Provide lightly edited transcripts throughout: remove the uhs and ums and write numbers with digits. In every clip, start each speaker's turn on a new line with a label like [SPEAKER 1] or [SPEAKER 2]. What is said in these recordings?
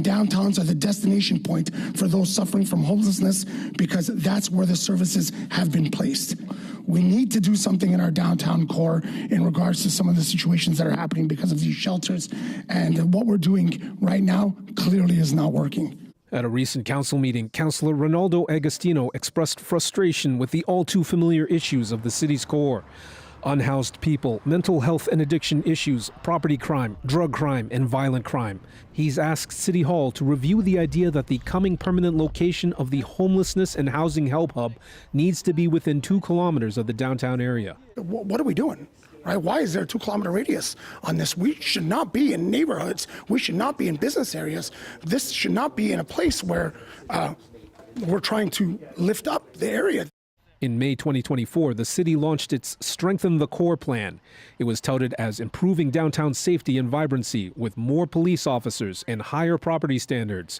[SPEAKER 1] Downtowns are the destination point for those suffering from homelessness because that's where the services have been placed. We need to do something in our downtown core in regards to some of the situations that are happening because of these shelters. And what we're doing right now clearly is not working.
[SPEAKER 2] At a recent council meeting, Councillor Ronaldo Agostino expressed frustration with the all-too-familiar issues of the city's core. Unhoused people, mental health and addiction issues, property crime, drug crime, and violent crime. He's asked City Hall to review the idea that the coming permanent location of the Homelessness and Housing Help Hub needs to be within 2 kilometers of the downtown area.
[SPEAKER 1] What are we doing? Right? Why is there a 2-kilometer radius on this? We should not be in neighborhoods. We should not be in business areas. This should not be in a place where we're trying to lift up the area.
[SPEAKER 2] In May 2024, the city launched its Strengthen the Core plan. It was touted as improving downtown safety and vibrancy with more police officers and higher property standards.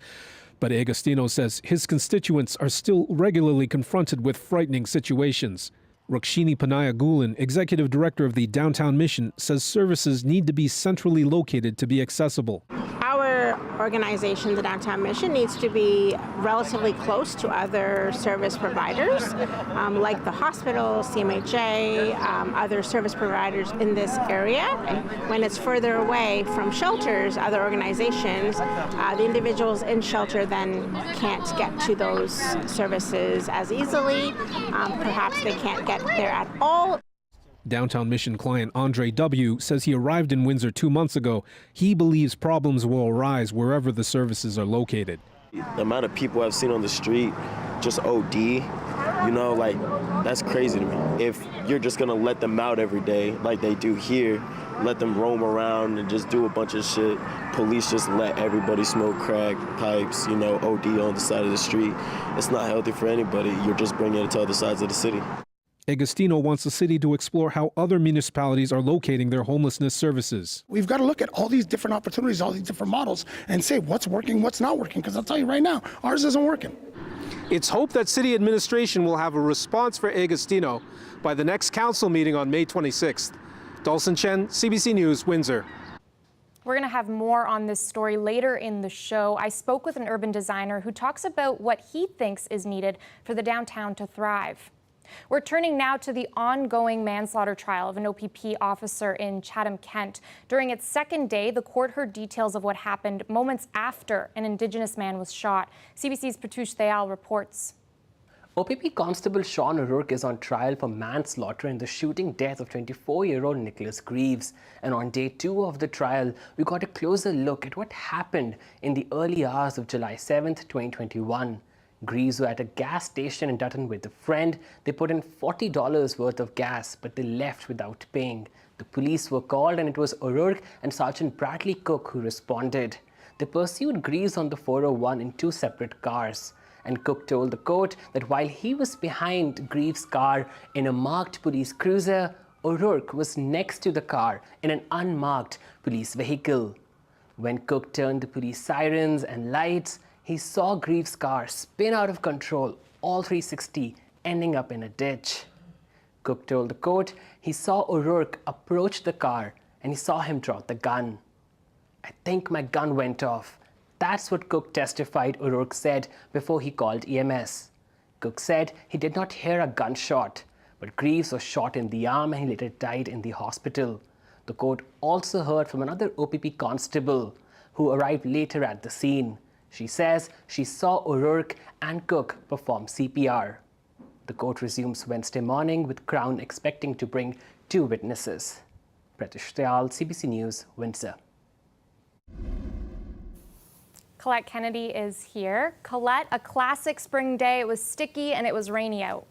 [SPEAKER 2] But Agostino says his constituents are still regularly confronted with frightening situations. Rukshini Panaya Gulen, executive director of the Downtown Mission, says services need to be centrally located to be accessible.
[SPEAKER 3] Our organization, the Downtown Mission, needs to be relatively close to other service providers, like the hospital, CMHA, other service providers in this area. When it's further away from shelters, other organizations, the individuals in shelter then can't get to those services as easily. Perhaps they can't get there at all.
[SPEAKER 2] Downtown Mission client Andre W. says he arrived in Windsor 2 months ago. He believes problems will arise wherever the services are located.
[SPEAKER 4] The amount of people I've seen on the street just OD, you know, like, that's crazy to me. If you're just gonna let them out every day like they do here, let them roam around and just do a bunch of shit, police just let everybody smoke crack pipes, you know, OD on the side of the street. It's not healthy for anybody. You're just bringing it to other sides of the city.
[SPEAKER 2] Agostino wants the city to explore how other municipalities are locating their homelessness services.
[SPEAKER 1] We've got to look at all these different opportunities, all these different models, and say what's working, what's not working, because I'll tell you right now, ours isn't working.
[SPEAKER 2] It's hoped that city administration will have a response for Agostino by the next council meeting on May 26th. Dawson Chen, CBC News, Windsor.
[SPEAKER 5] We're going to have more on this story later in the show. I spoke with an urban designer who talks about what he thinks is needed for the downtown to thrive. We're turning now to the ongoing manslaughter trial of an OPP officer in Chatham, Kent. During its second day, the court heard details of what happened moments after an Indigenous man was shot. CBC's Patush Dayal reports.
[SPEAKER 6] OPP Constable Sean O'Rourke is on trial for manslaughter in the shooting death of 24-year-old Nicholas Greaves. And on day 2 of the trial, we got a closer look at what happened in the early hours of July 7th, 2021. Greaves were at a gas station in Dutton with a friend. They put in $40 worth of gas, but they left without paying. The police were called and it was O'Rourke and Sergeant Bradley Cook who responded. They pursued Greaves on the 401 in 2 separate cars. And Cook told the court that while he was behind Greaves' car in a marked police cruiser, O'Rourke was next to the car in an unmarked police vehicle. When Cook turned the police sirens and lights, he saw Greaves' car spin out of control, all 360, ending up in a ditch. Cook told the court he saw O'Rourke approach the car and he saw him draw the gun. "I think my gun went off." That's what Cook testified O'Rourke said before he called EMS. Cook said he did not hear a gunshot, but Greaves was shot in the arm and he later died in the hospital. The court also heard from another OPP constable who arrived later at the scene. She says she saw O'Rourke and Cook perform CPR. The court resumes Wednesday morning with Crown expecting to bring 2 witnesses. Pratish Dayal, CBC News, Windsor.
[SPEAKER 5] Colette Kennedy is here. Colette, a classic spring day. It was sticky and it was rainy out.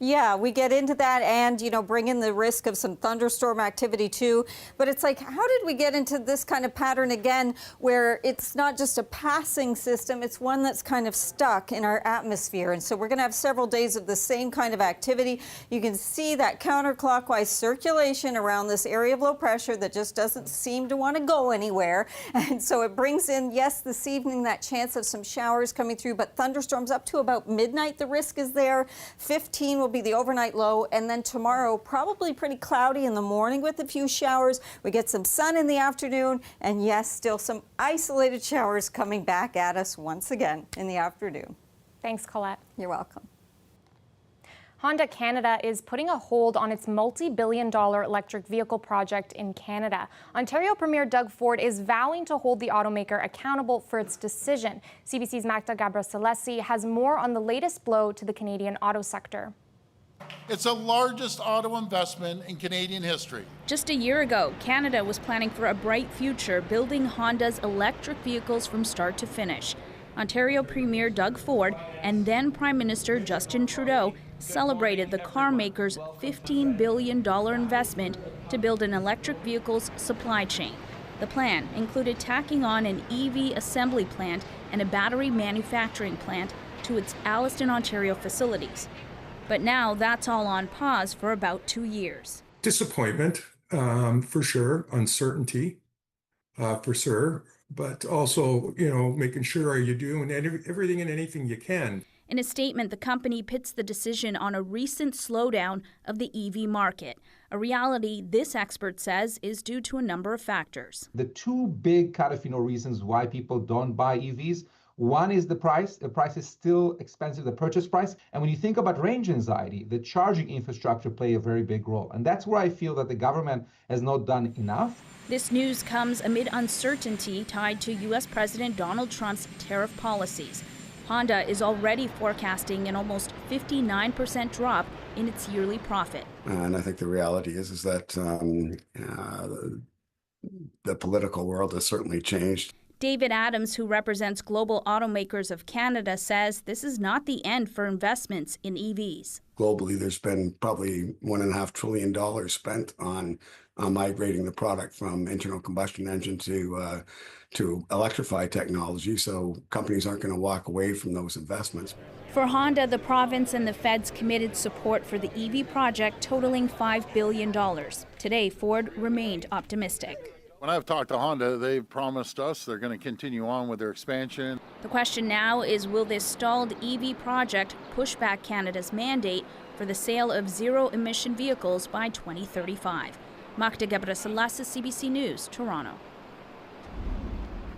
[SPEAKER 7] Yeah, we get into that and, you know, bring in the risk of some thunderstorm activity too. But it's like, how did we get into this kind of pattern again, where it's not just a passing system, it's one that's kind of stuck in our atmosphere. And so we're going to have several days of the same kind of activity. You can see that counterclockwise circulation around this area of low pressure that just doesn't seem to want to go anywhere. And so it brings in, yes, this evening, that chance of some showers coming through, but thunderstorms up to about midnight, the risk is there. 15 will be the overnight low, and then tomorrow probably pretty cloudy in the morning with a few showers. We get some sun in the afternoon, and yes, still some isolated showers coming back at us once again in the afternoon.
[SPEAKER 5] Thanks, Colette.
[SPEAKER 7] You're welcome.
[SPEAKER 5] Honda Canada is putting a hold on its multi-billion-dollar electric vehicle project in Canada. Ontario Premier Doug Ford is vowing to hold the automaker accountable for its decision. CBC's Magda Gabrisalesi has more on the latest blow to the Canadian auto sector.
[SPEAKER 8] It's the largest auto investment in Canadian history.
[SPEAKER 9] Just a year ago, Canada was planning for a bright future, building Honda's electric vehicles from start to finish. Ontario Premier Doug Ford and then Prime Minister Justin Trudeau celebrated the car maker's $15 billion investment to build an electric vehicles supply chain. The plan included tacking on an EV assembly plant and a battery manufacturing plant to its Alliston, Ontario facilities. But now that's all on pause for about 2 years.
[SPEAKER 10] Disappointment, for sure, uncertainty, for sure, but also, making sure are you doing everything and anything you can.
[SPEAKER 9] In a statement, the company pits the decision on a recent slowdown of the EV market, a reality this expert says is due to a number of factors.
[SPEAKER 11] The two big reasons why people don't buy EVs, one is the price. The price is still expensive, the purchase price. And when you think about range anxiety, the charging infrastructure play a very big role. And that's where I feel that the government has not done enough.
[SPEAKER 9] This news comes amid uncertainty tied to U.S. President Donald Trump's tariff policies. Honda is already forecasting an almost 59% drop in its yearly profit.
[SPEAKER 12] And I think the reality is that the political world has certainly changed.
[SPEAKER 9] David Adams, who represents Global Automakers of Canada, says this is not the end for investments in EVs.
[SPEAKER 12] Globally, there's been probably $1.5 trillion spent on migrating the product from internal combustion engine to electrified technology. So companies aren't going to walk away from those investments.
[SPEAKER 9] For Honda, the province and the feds committed support for the EV project totaling $5 billion. Today, Ford remained optimistic.
[SPEAKER 8] When I've talked to Honda, they've promised us they're going to continue on with their expansion.
[SPEAKER 9] The question now is, will this stalled EV project push back Canada's mandate for the sale of zero-emission vehicles by 2035? Magda Gabrisalesi, CBC News, Toronto.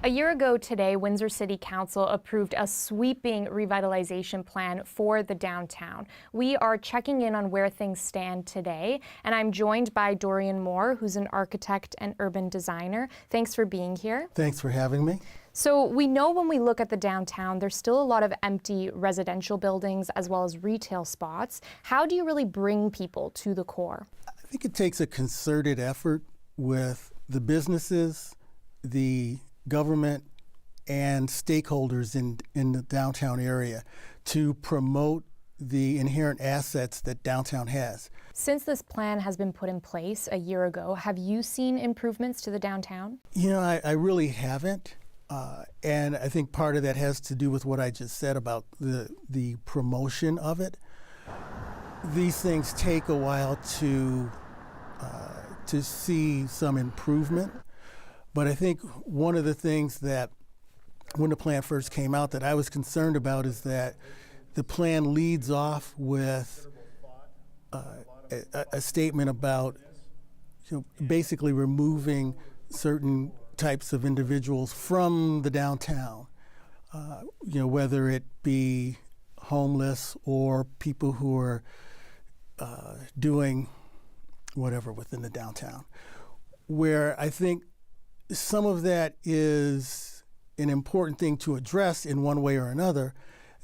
[SPEAKER 5] A year ago today, Windsor City Council approved a sweeping revitalization plan for the downtown. We are checking in on where things stand today, and I'm joined by Dorian Moore, who's an architect and urban designer. Thanks for being here.
[SPEAKER 13] Thanks for having me.
[SPEAKER 5] So we know when we look at the downtown, there's still a lot of empty residential buildings as well as retail spots. How do you really bring people to the core?
[SPEAKER 13] I think it takes a concerted effort with the businesses, the government, and stakeholders in the downtown area to promote the inherent assets that downtown has.
[SPEAKER 5] Since this plan has been put in place a year ago, have you seen improvements to the downtown?
[SPEAKER 13] I really haven't. And I think part of that has to do with what I just said about the promotion of it. These things take a while to see some improvement. But I think one of the things that when the plan first came out that I was concerned about is that the plan leads off with a statement about basically removing certain types of individuals from the downtown, whether it be homeless or people who are doing whatever within the downtown, where I think some of that is an important thing to address in one way or another.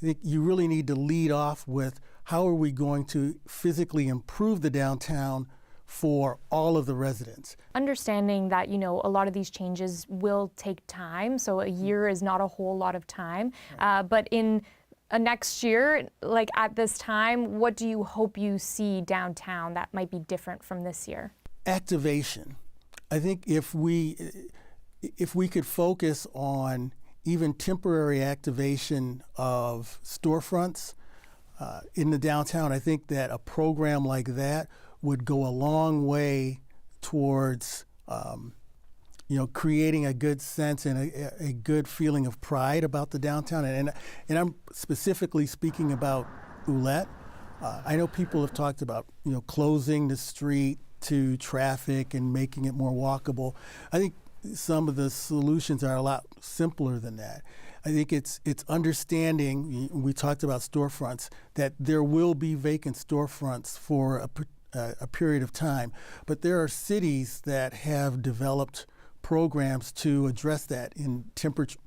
[SPEAKER 13] I think you really need to lead off with how are we going to physically improve the downtown for all of the residents.
[SPEAKER 5] Understanding that, a lot of these changes will take time, so a year is not a whole lot of time, but in next year, like at this time, what do you hope you see downtown that might be different from this year?
[SPEAKER 13] Activation. I think if we could focus on even temporary activation of storefronts in the downtown, I think that a program like that would go a long way towards creating a good sense and a good feeling of pride about the downtown. And I'm specifically speaking about Ouellette. I know people have talked about, closing the street to traffic and making it more walkable. I think some of the solutions are a lot simpler than that. I think it's understanding, we talked about storefronts, that there will be vacant storefronts for a period of time, but there are cities that have developed programs to address that in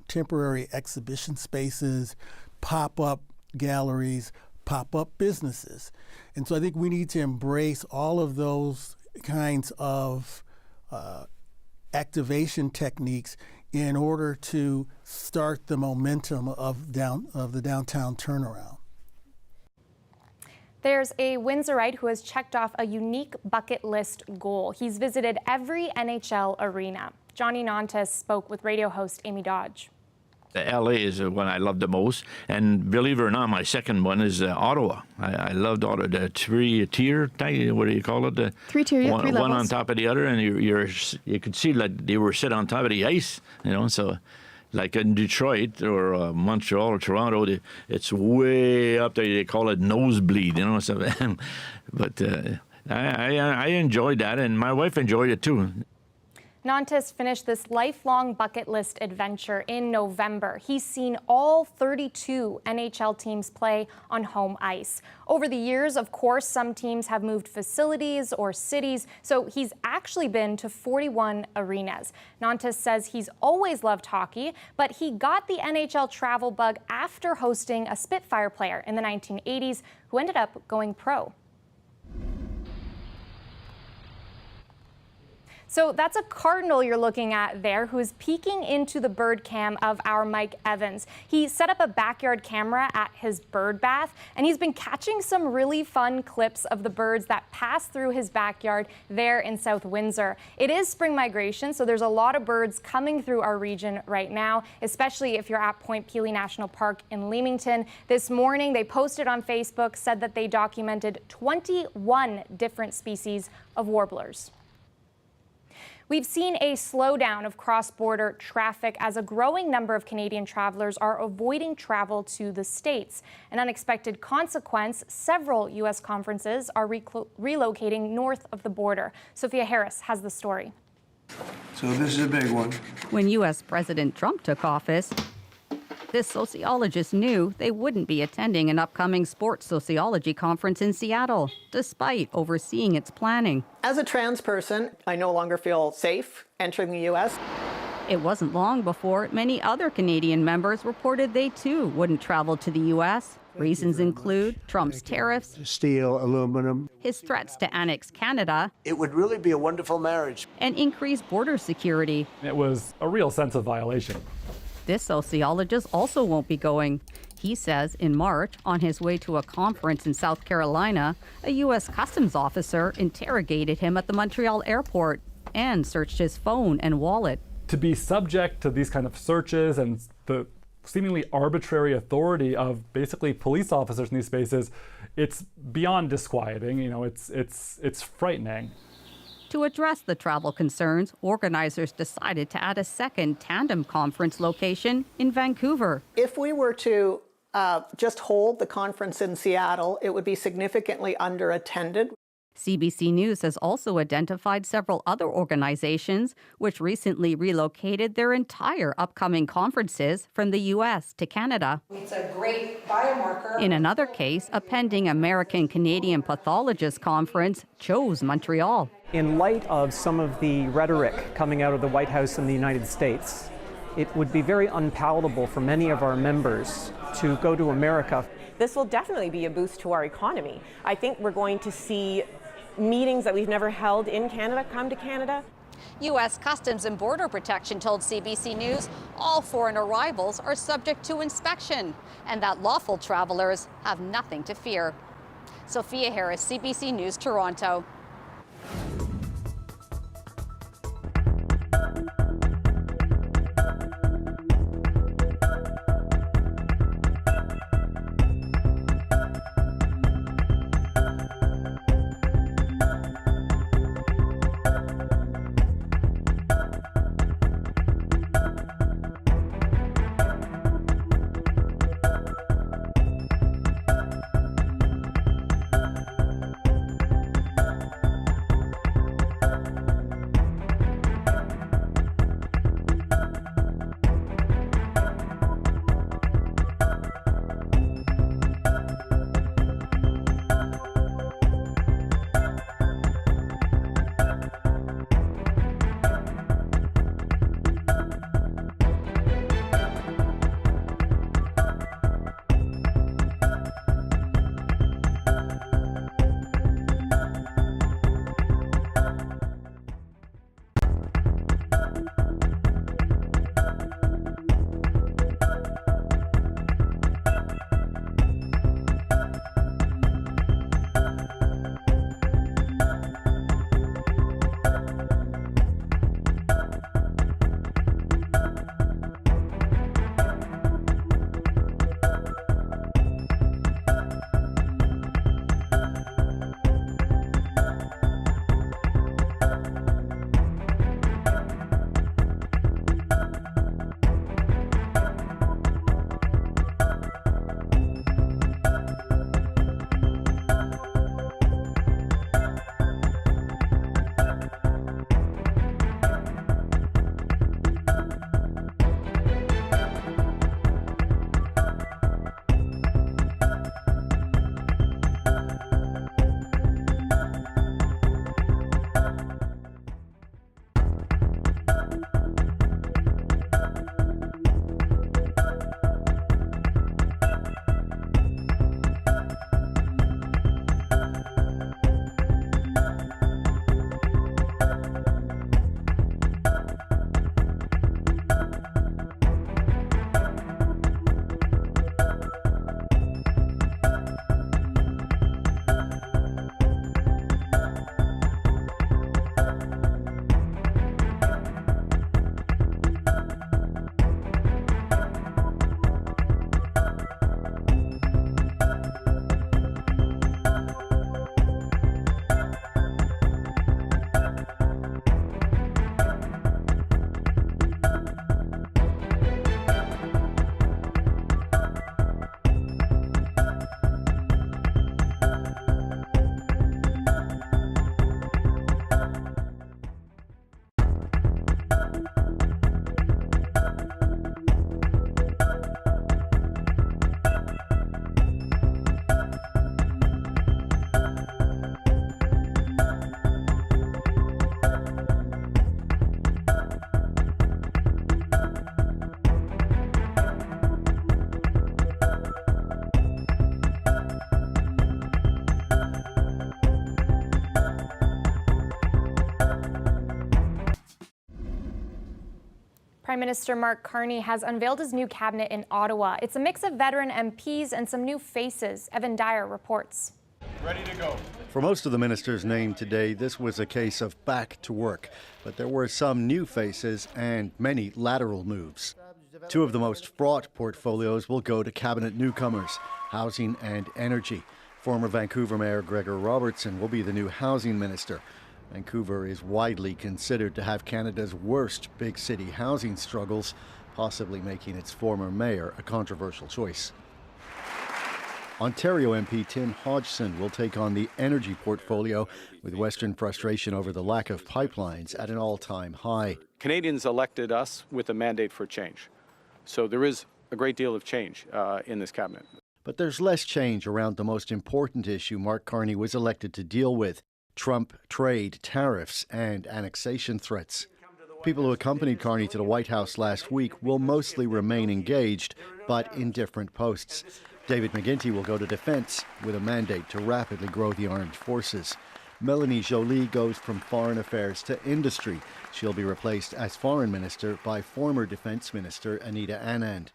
[SPEAKER 13] temporary exhibition spaces, pop-up galleries, pop-up businesses. And so I think we need to embrace all of those kinds of activation techniques in order to start the momentum of the downtown turnaround.
[SPEAKER 5] There's a Windsorite who has checked off a unique bucket list goal. He's visited every NHL arena. Johnny Nantes spoke with radio host Amy Dodge.
[SPEAKER 14] LA is the one I love the most, and believe it or not, my second one is Ottawa. I loved Ottawa, the three-tier, what do you call it? The
[SPEAKER 15] three-tier, yeah, three levels.
[SPEAKER 14] One on top of the other, and you could see like they were sit on top of the ice, so like in Detroit or Montreal or Toronto, it's way up there. They call it nosebleed, So, but I enjoyed that, and my wife enjoyed it too.
[SPEAKER 5] Nantes finished this lifelong bucket list adventure in November. He's seen all 32 NHL teams play on home ice. Over the years, of course, some teams have moved facilities or cities, so he's actually been to 41 arenas. Nantes says he's always loved hockey, but he got the NHL travel bug after hosting a Spitfire player in the 1980s who ended up going pro. So that's a cardinal you're looking at there who's peeking into the bird cam of our Mike Evans. He set up a backyard camera at his bird bath, and he's been catching some really fun clips of the birds that pass through his backyard there in South Windsor. It is spring migration, so there's a lot of birds coming through our region right now, especially if you're at Point Pelee National Park in Leamington. This morning, they posted on Facebook, said that they documented 21 different species of warblers. We've seen a slowdown of cross-border traffic as a growing number of Canadian travelers are avoiding travel to the States. An unexpected consequence, several U.S. conferences are relocating north of the border. Sophia Harris has the story.
[SPEAKER 16] So this is a big one.
[SPEAKER 15] When U.S. President Trump took office, this sociologist knew they wouldn't be attending an upcoming sports sociology conference in Seattle, despite overseeing its planning.
[SPEAKER 17] As a trans person, I no longer feel safe entering the U.S.
[SPEAKER 15] It wasn't long before many other Canadian members reported they too wouldn't travel to the U.S. Reasons include Trump's tariffs,
[SPEAKER 16] Steel, aluminum,
[SPEAKER 15] his threats to annex Canada.
[SPEAKER 16] It would really be a wonderful marriage.
[SPEAKER 15] And increased border security.
[SPEAKER 18] It was a real sense of violation.
[SPEAKER 15] This sociologist also won't be going. He says in March, on his way to a conference in South Carolina, a U.S. Customs officer interrogated him at the Montreal airport and searched his phone and wallet.
[SPEAKER 18] To be subject to these kind of searches and the seemingly arbitrary authority of basically police officers in these spaces, it's beyond disquieting. It's frightening.
[SPEAKER 15] To address the travel concerns, organizers decided to add a second tandem conference location in Vancouver.
[SPEAKER 17] If we were to just hold the conference in Seattle, it would be significantly underattended.
[SPEAKER 15] CBC News has also identified several other organizations which recently relocated their entire upcoming conferences from the U.S. to Canada.
[SPEAKER 19] It's a great biomarker.
[SPEAKER 15] In another case, a pending American-Canadian Pathologist Conference chose Montreal.
[SPEAKER 20] In light of some of the rhetoric coming out of the White House in the United States, it would be very unpalatable for many of our members to go to America.
[SPEAKER 21] This will definitely be a boost to our economy. I think we're going to see meetings that we've never held in Canada come to Canada.
[SPEAKER 22] U.S. Customs and Border Protection told CBC News all foreign arrivals are subject to inspection and that lawful travelers have nothing to fear. Sophia Harris, CBC News, Toronto.
[SPEAKER 5] Prime Minister Mark Carney has unveiled his new cabinet in Ottawa. It's a mix of veteran MPs and some new faces. Evan Dyer reports.
[SPEAKER 3] Ready to go. For most of the ministers named today, this was a case of back to work. But there were some new faces and many lateral moves. Two of the most fraught portfolios will go to cabinet newcomers, housing and energy. Former Vancouver Mayor Gregor Robertson will be the new housing minister. Vancouver is widely considered to have Canada's worst big city housing struggles, possibly making its former mayor a controversial choice. Ontario MP Tim Hodgson will take on the energy portfolio, with Western frustration over the lack of pipelines at an all-time high.
[SPEAKER 4] Canadians elected us with a mandate for change. So there is a great deal of change in this cabinet.
[SPEAKER 3] But there's less change around the most important issue Mark Carney was elected to deal with: Trump trade, tariffs, and annexation threats. People who accompanied Carney to the White House last week will mostly remain engaged, but in different posts. David McGuinty will go to defense with a mandate to rapidly grow the armed forces. Melanie Joly goes from foreign affairs to industry. She'll be replaced as foreign minister by former defense minister Anita Anand.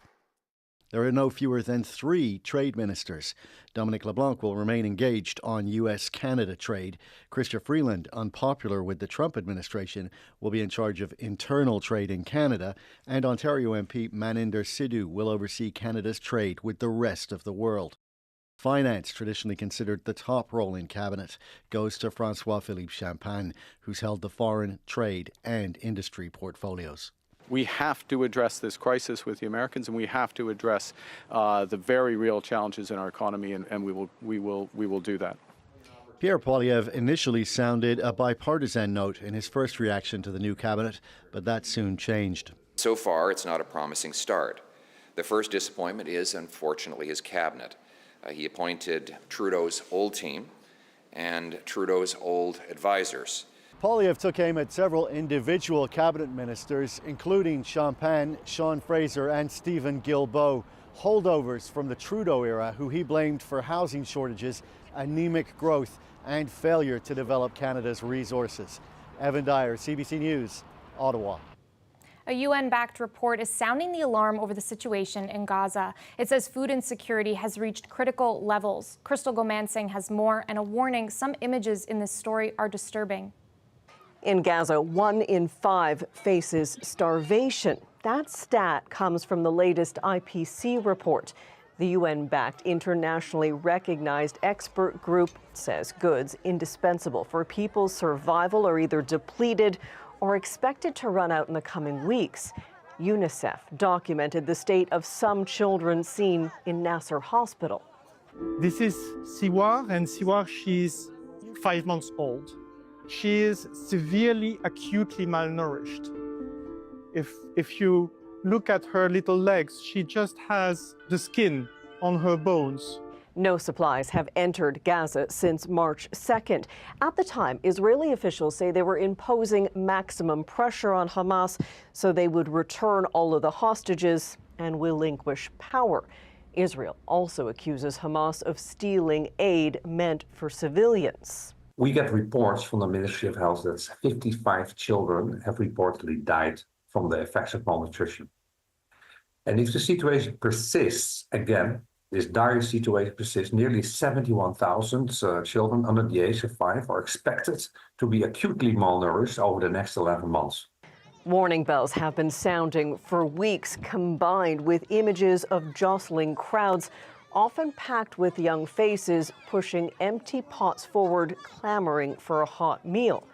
[SPEAKER 3] There are no fewer than 3 trade ministers. Dominic LeBlanc will remain engaged on U.S.-Canada trade. Chrystia Freeland, unpopular with the Trump administration, will be in charge of internal trade in Canada. And Ontario MP Maninder Sidhu will oversee Canada's trade with the rest of the world. Finance, traditionally considered the top role in cabinet, goes to François-Philippe Champagne, who's held the foreign, trade and industry portfolios.
[SPEAKER 4] We have to address this crisis with the Americans, and we have to address the very real challenges in our economy, and we will do that.
[SPEAKER 3] Pierre Poilievre initially sounded a bipartisan note in his first reaction to the new cabinet, but that soon changed.
[SPEAKER 23] So far, it's not a promising start. The first disappointment is, unfortunately, his cabinet. He appointed Trudeau's old team and Trudeau's old advisors.
[SPEAKER 3] Poilievre took aim at several individual cabinet ministers, including Champagne, Sean Fraser and Stephen Guilbeault, holdovers from the Trudeau era who he blamed for housing shortages, anemic growth and failure to develop Canada's resources. Evan Dyer, CBC News, Ottawa.
[SPEAKER 5] A UN-backed report is sounding the alarm over the situation in Gaza. It says food insecurity has reached critical levels. Crystal Gomansing has more, and a warning: some images in this story are disturbing.
[SPEAKER 24] In Gaza, 1 in 5 faces starvation. That stat comes from the latest IPC report. The UN-backed, internationally recognized expert group says goods indispensable for people's survival are either depleted or expected to run out in the coming weeks. UNICEF documented the state of some children seen in Nasser Hospital.
[SPEAKER 25] This is Siwar, and Siwar, she's 5 months old. She is severely, acutely malnourished. If you look at her little legs, she just has the skin on her bones.
[SPEAKER 24] No supplies have entered Gaza since March 2nd. At the time, Israeli officials say they were imposing maximum pressure on Hamas so they would return all of the hostages and relinquish power. Israel also accuses Hamas of stealing aid meant for civilians.
[SPEAKER 26] We get reports from the Ministry of Health that 55 children have reportedly died from the effects of malnutrition. And if the situation persists, again, this dire situation persists, nearly 71,000 children under the age of 5 are expected to be acutely malnourished over the next 11 months.
[SPEAKER 24] Warning bells have been sounding for weeks, combined with images of jostling crowds, often packed with young faces, pushing empty pots forward, clamoring for a hot meal.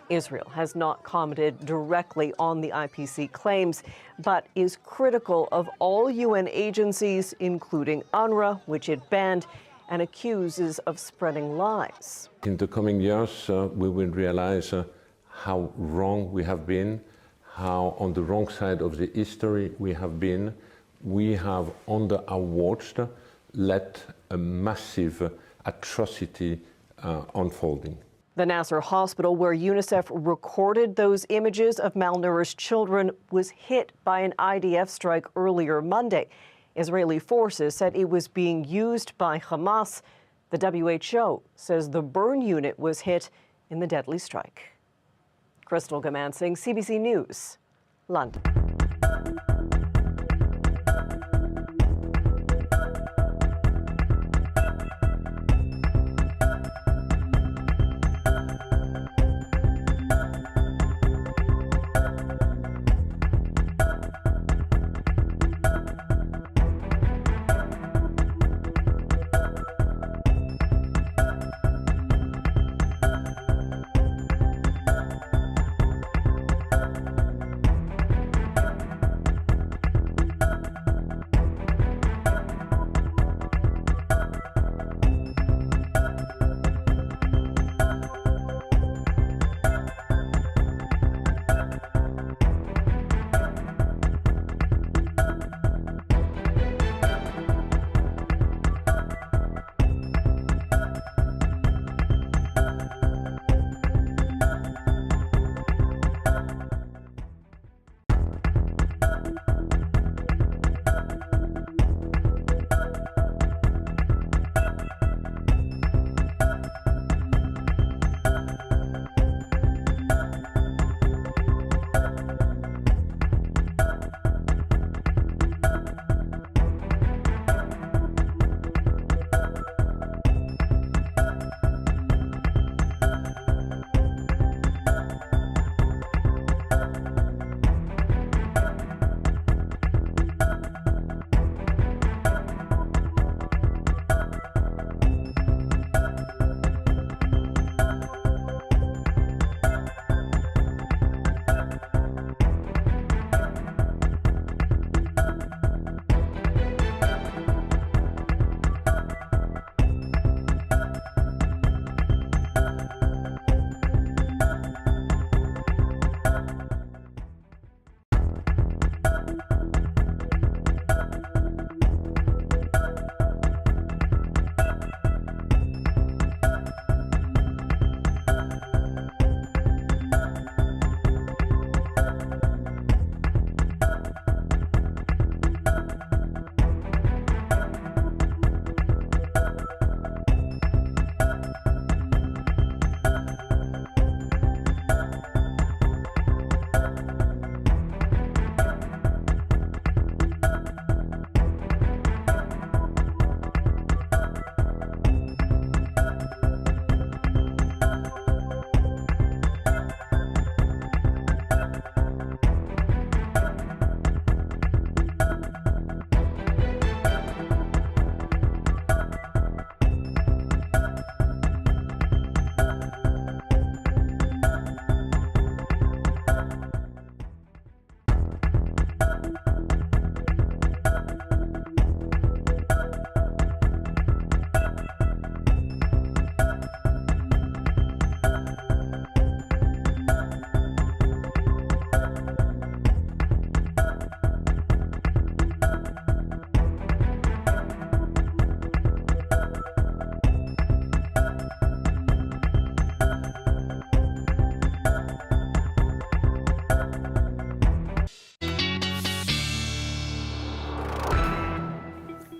[SPEAKER 24] Israel has not commented directly on the IPC claims, but is critical of all UN agencies, including UNRWA, which it banned, and accuses of spreading lies.
[SPEAKER 27] In the coming years, we will realize how wrong we have been, how on the wrong side of the history we have been. We have, under our watch, let a massive atrocity unfolding.
[SPEAKER 24] The Nasser Hospital, where UNICEF recorded those images of malnourished children, was hit by an IDF strike earlier Monday. Israeli forces said it was being used by Hamas. The WHO says the burn unit was hit in the deadly strike. Crystal Gomansing, CBC News, London.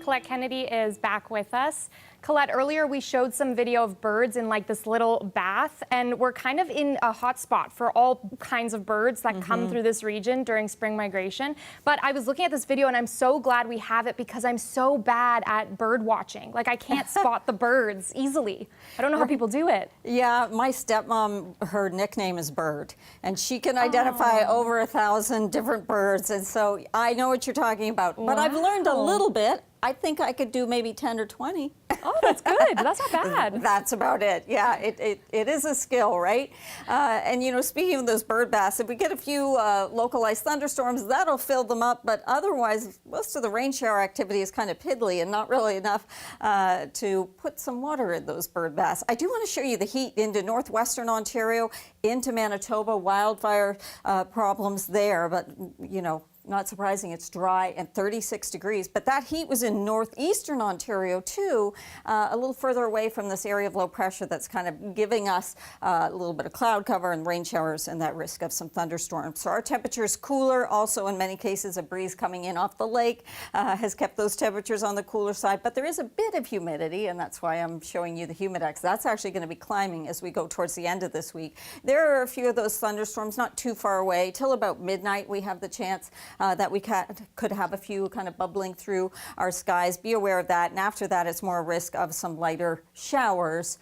[SPEAKER 5] Colette Kennedy is back with us. Colette, earlier we showed some video of birds in like this little bath, and we're kind of in a hot spot for all kinds of birds that come through this region during spring migration. But I was looking at this video and I'm so glad we have it because I'm so bad at bird watching. Like I can't spot the birds easily. I don't know how people do it.
[SPEAKER 1] Yeah, my stepmom, her nickname is Bird, and she can identify over 1,000 different birds, and so I know what you're talking about. But I've learned a little bit. I think I could do maybe 10 or 20.
[SPEAKER 5] Oh, that's good. That's not bad.
[SPEAKER 1] That's about it. Yeah, it is a skill, right? And, you know, speaking of those bird baths, if we get a few localized thunderstorms, that'll fill them up. But otherwise, most of the rain shower activity is kind of piddly and not really enough to put some water in those bird baths. I do want to show you the heat into northwestern Ontario, into Manitoba, wildfire problems there. But, you know, not surprising, it's dry and 36 degrees. But that heat was in northeastern Ontario, too, a little further away from this area of low pressure that's kind of giving us a little bit of cloud cover and rain showers and that risk of some thunderstorms. So our temperature is cooler. Also, in many cases, a breeze coming in off the lake has kept those temperatures on the cooler side. But there is a bit of humidity, and that's why I'm showing you the humidex. That's actually going to be climbing as we go towards the end of this week. There are a few of those thunderstorms not too far away. Till about midnight, we have the chance that we could have a few kind of bubbling through our skies. Be aware of that. And after that, it's more a risk of some lighter showers,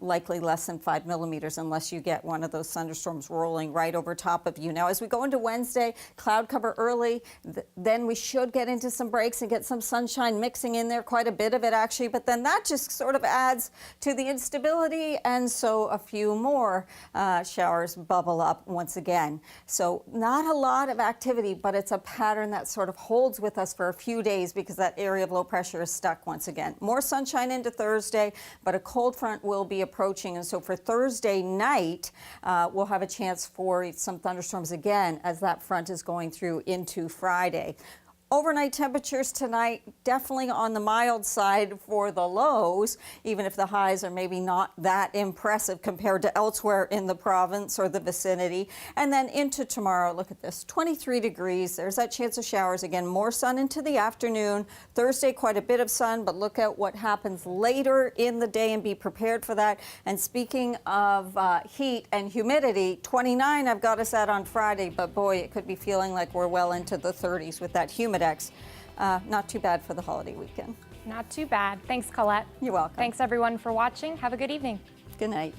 [SPEAKER 1] likely less than 5 millimeters, unless you get one of those thunderstorms rolling right over top of you. Now, as we go into Wednesday, cloud cover early, then we should get into some breaks and get some sunshine mixing in there, quite a bit of it actually. But then that just sort of adds to the instability. And so a few more showers bubble up once again. So not a lot of activity, but it's a pattern that sort of holds with us for a few days because that area of low pressure is stuck once again. More sunshine into Thursday, but a cold front will be approaching. And so for Thursday night, we'll have a chance for some thunderstorms again as that front is going through into Friday. Overnight temperatures tonight, definitely on the mild side for the lows, even if the highs are maybe not that impressive compared to elsewhere in the province or the vicinity. And then into tomorrow, look at this, 23 degrees. There's that chance of showers again. More sun into the afternoon. Thursday, quite a bit of sun, but look at what happens later in the day and be prepared for that. And speaking of heat and humidity, 29 I've got us at on Friday, but boy, it could be feeling like we're well into the 30s with that humidex. Not too bad for the holiday weekend.
[SPEAKER 5] Not too bad. Thanks, Colette.
[SPEAKER 1] You're welcome.
[SPEAKER 5] Thanks, everyone, for watching. Have a good evening.
[SPEAKER 1] Good night.